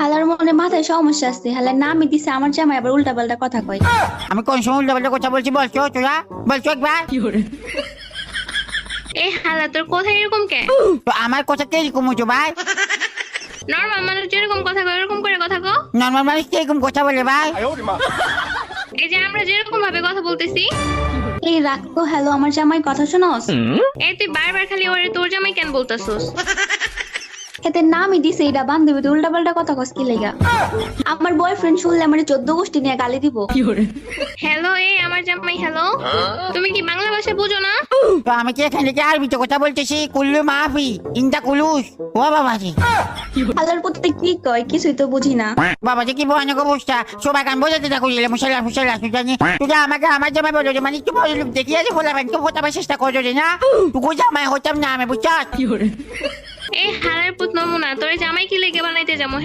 হালার মনে মাথায় সমস্যা আছে, হালার নামই দিছে আমার জামাই আবার উল্টা পাল্টা কথা কয়। আমি কোন সময় উল্টাপাল্টা কথা বলছি বলছো তোরা? বলছো একবার? এই হালা তোর কথা এরকম কে? তো আমার কথা কিরকম হচ্ছে ভাই? নরমাল মানুষ যেরকম কথা কয় এরকম করে কথা কও। নর্মাল মানুষ কিরকম কথা বলে ভাই? এই যে আমরা যেরকম ভাবে কথা বলতেছি, এই রাখো, হ্যালো আমার জামাই কথা শোনস? এই তুই বারবার খালি ওরে তোর জামাই কেন বলতাছস? এতে নামই দিছে এটা বান্ধবী, তুই উল্টা পাল্টা কথা কস কি লেগা? আমার বয়ফ্রেন্ড শুনলে আমার 14 গোষ্ঠী নিয়ে গালি দিব। হ্যালো, এই আমার জামাই হ্যালো। তুমি কি বাংলা ভাষা বুঝো না? তো আমি কি এখানে কি আরবিতে কথা বলতেছি? কুল্লু মাফি ইন্দা কুলুস। ও বাবাজি, হালার প্রত্যেক কি কয় কিছুই তো বুঝি না। বাবাজি কি ভয়ানক অবস্থা। সবাই গান বোঝাতে থাকো মুসাল্লা মুসাল্লা জানি তুই আমাকে আমার জামাই বলো যে মানে একটু বড় লোক দেখিয়ে যে বলা একটু ফোটাবার চেষ্টা করছো যে না তুই জামাই হতাম না আমি বুঝছ। এই হালার পুত নমুনা তোর জামাই কি লেগে বানাইতে যাবো?